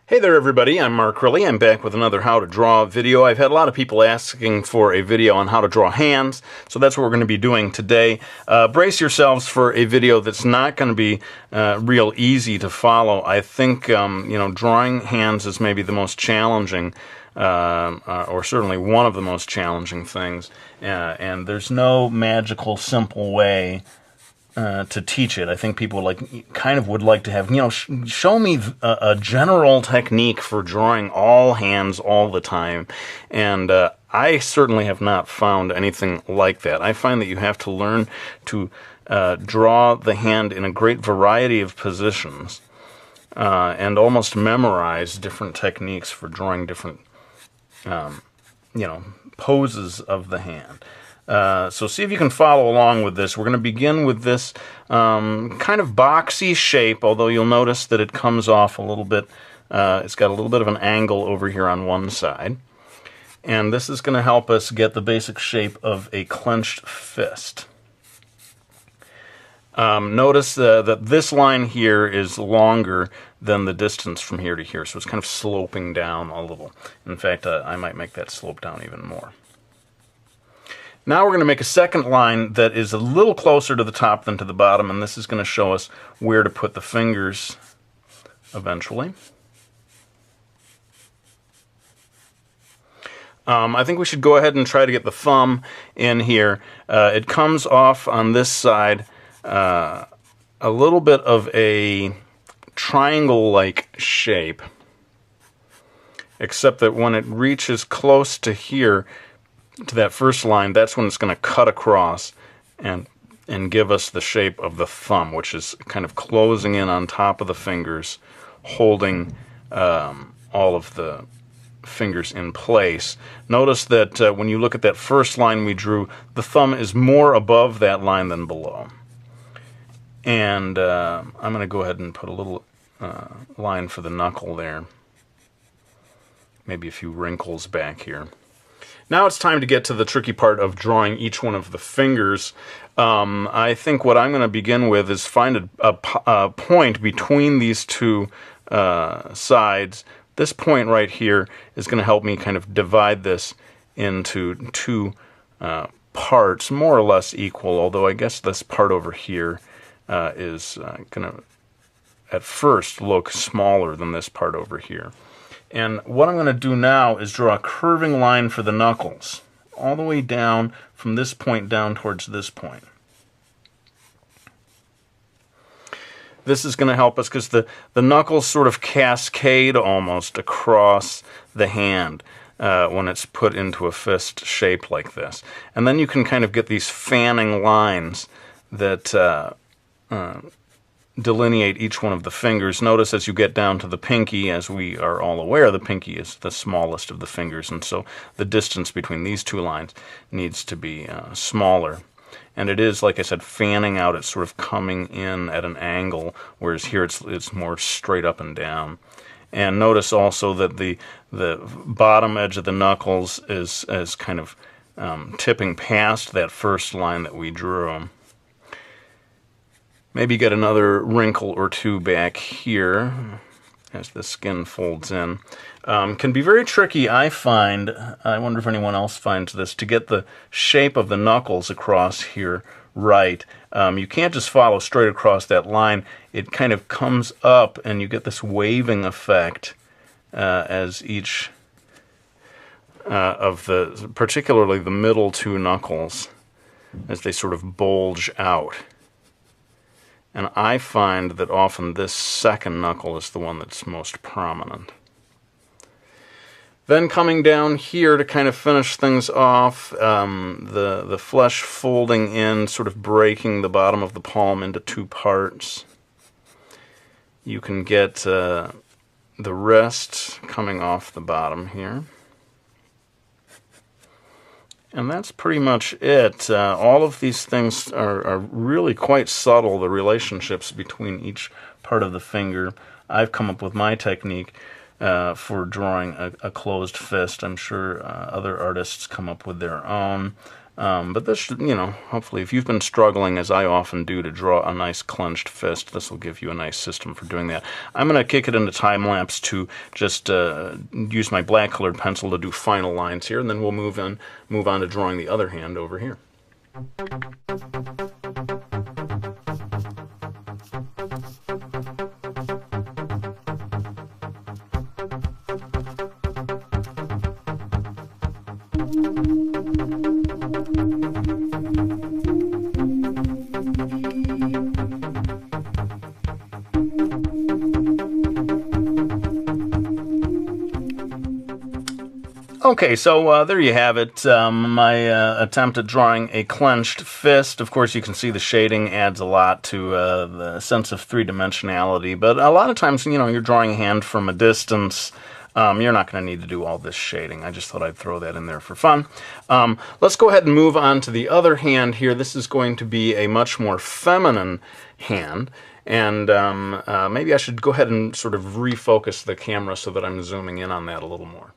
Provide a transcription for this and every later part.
Hey there everybody, I'm Mark Riley. I'm back with another how to draw video. I've had a lot of people asking for a video on how to draw hands, so that's what we're going to be doing today. Brace yourselves for a video that's not going to be real easy to follow. I think drawing hands is maybe the most challenging, or certainly one of the most challenging things, and there's no magical simple way to teach it. I think people would like to have, show me a general technique for drawing all hands all the time. And I certainly have not found anything like that. I find that you have to learn to draw the hand in a great variety of positions and almost memorize different techniques for drawing different, poses of the hand. So see if you can follow along with this. We're going to begin with this kind of boxy shape, although you'll notice that it comes off a little bit, it's got a little bit of an angle over here on one side. And this is going to help us get the basic shape of a clenched fist. Notice that this line here is longer than the distance from here to here, so it's kind of sloping down a little. In fact, I might make that slope down even more. Now we're going to make a second line that is a little closer to the top than to the bottom, and this is going to show us where to put the fingers eventually. I think we should go ahead and try to get the thumb in here. It comes off on this side a little bit of a triangle-like shape, except that when it reaches close to here, to that first line, that's when it's going to cut across and give us the shape of the thumb, which is kind of closing in on top of the fingers, holding all of the fingers in place. Notice that when you look at that first line we drew, the thumb is more above that line than below. And I'm going to go ahead and put a little line for the knuckle there. Maybe a few wrinkles back here. Now it's time to get to the tricky part of drawing each one of the fingers. I think what I'm going to begin with is find a point between these two sides. This point right here is going to help me kind of divide this into two parts, more or less equal, although I guess this part over here is going to, at first, look smaller than this part over here. And what I'm going to do now is draw a curving line for the knuckles, all the way down from this point down towards this point. This is going to help us because the knuckles sort of cascade almost across the hand when it's put into a fist shape like this. And then you can kind of get these fanning lines that delineate each one of the fingers. Notice as you get down to the pinky, as we are all aware, the pinky is the smallest of the fingers, and so the distance between these two lines needs to be smaller. And it is, like I said, fanning out. It's sort of coming in at an angle, whereas here it's more straight up and down. And notice also that the bottom edge of the knuckles is kind of tipping past that first line that we drew. Maybe get another wrinkle or two back here as the skin folds in. Can be very tricky, I find. I wonder if anyone else finds this, to get the shape of the knuckles across here right. You can't just follow straight across that line. It kind of comes up and you get this waving effect as each of the, particularly the middle two knuckles, as they sort of bulge out. And I find that often this second knuckle is the one that's most prominent. Then coming down here to kind of finish things off, the flesh folding in, sort of breaking the bottom of the palm into two parts. You can get the wrist coming off the bottom here. And that's pretty much it. All of these things are really quite subtle, the relationships between each part of the finger. I've come up with my technique for drawing a closed fist. I'm sure other artists come up with their own. But this should, hopefully if you've been struggling, as I often do, to draw a nice clenched fist, this will give you a nice system for doing that. I'm going to kick it into time-lapse to just use my black-colored pencil to do final lines here, and then we'll move on to drawing the other hand over here. Okay, so there you have it, my attempt at drawing a clenched fist. Of course, you can see the shading adds a lot to the sense of three-dimensionality, but a lot of times, you're drawing a hand from a distance. You're not going to need to do all this shading. I just thought I'd throw that in there for fun. Let's go ahead and move on to the other hand here. This is going to be a much more feminine hand. And maybe I should go ahead and sort of refocus the camera so that I'm zooming in on that a little more.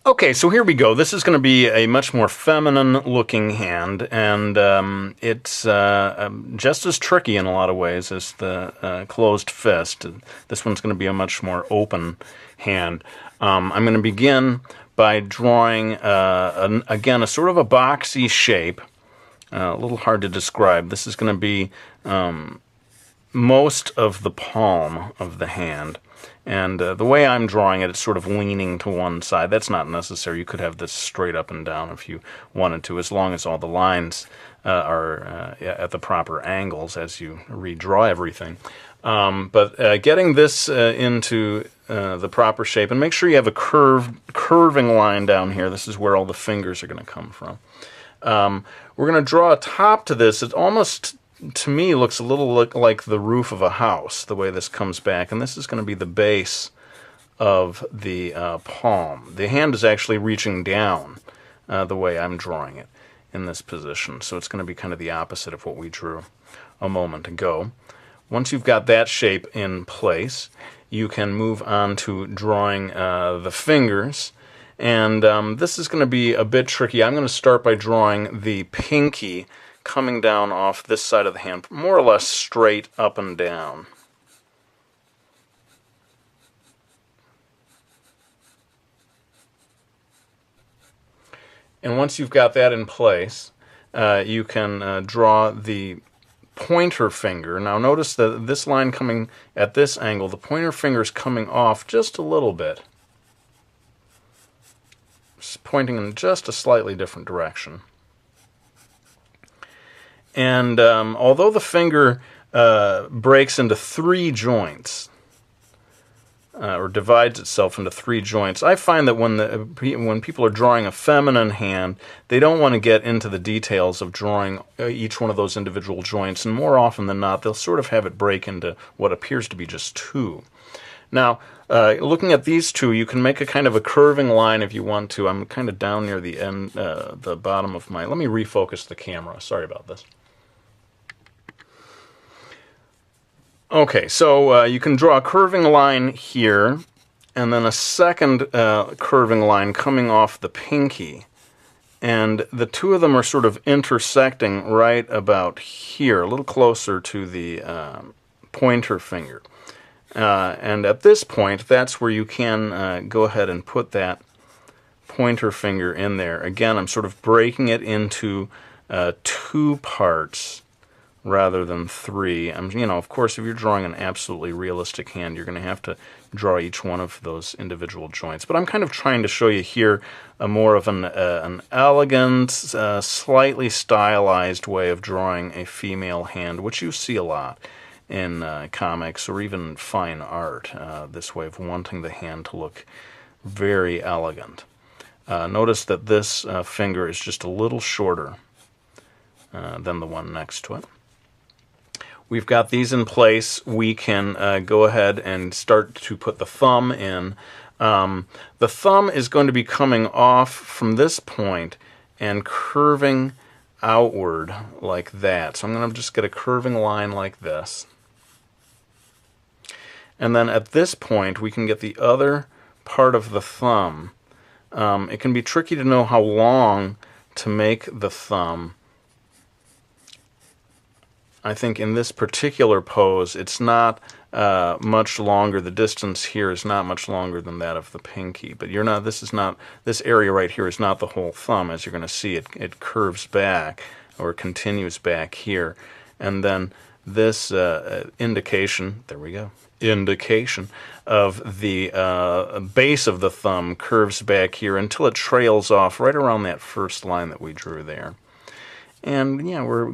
Okay, so here we go. This is going to be a much more feminine-looking hand, and it's just as tricky in a lot of ways as the closed fist. This one's going to be a much more open hand. I'm going to begin by drawing, again, a sort of a boxy shape. A little hard to describe. This is going to be most of the palm of the hand. And the way I'm drawing it, it's sort of leaning to one side. That's not necessary. You could have this straight up and down if you wanted to, as long as all the lines are at the proper angles as you redraw everything. But getting this into the proper shape, and make sure you have a curving line down here. This is where all the fingers are going to come from. We're going to draw a top to this. It almost, to me, looks a little like the roof of a house, the way this comes back. And this is going to be the base of the palm. The hand is actually reaching down the way I'm drawing it in this position. So it's going to be kind of the opposite of what we drew a moment ago. Once you've got that shape in place, you can move on to drawing the fingers. And this is going to be a bit tricky. I'm going to start by drawing the pinky coming down off this side of the hand, more or less straight up and down. And once you've got that in place, you can draw the pointer finger. Now notice that this line coming at this angle, the pointer finger is coming off just a little bit. It's pointing in just a slightly different direction. And although the finger breaks into 3 joints, or divides itself into 3 joints, I find that when people are drawing a feminine hand, they don't want to get into the details of drawing each one of those individual joints, and more often than not, they'll sort of have it break into what appears to be just 2. Now, looking at these 2, you can make a kind of a curving line if you want to. I'm kind of down near the end, the bottom of my... Let me refocus the camera. Sorry about this. Okay, so you can draw a curving line here, and then a second curving line coming off the pinky. And the 2 of them are sort of intersecting right about here, a little closer to the pointer finger. And at this point, that's where you can go ahead and put that pointer finger in there. Again, I'm sort of breaking it into 2 parts rather than 3. Of course, if you're drawing an absolutely realistic hand, you're going to have to draw each one of those individual joints. But I'm kind of trying to show you here a more of an elegant, slightly stylized way of drawing a female hand, which you see a lot in comics or even fine art, this way of wanting the hand to look very elegant. Notice that this finger is just a little shorter than the one next to it. We've got these in place. We can go ahead and start to put the thumb in. The thumb is going to be coming off from this point and curving outward like that. So I'm going to just get a curving line like this. And then at this point, we can get the other part of the thumb it can be tricky to know how long to make the thumb. I think in this particular pose, it's not much longer. The distance here is not much longer than that of the pinky. But you're not. This area right here is not the whole thumb. As you're going to see, it curves back or continues back here, and then this indication. There we go. Indication of the base of the thumb curves back here until it trails off right around that first line that we drew there. And yeah, we're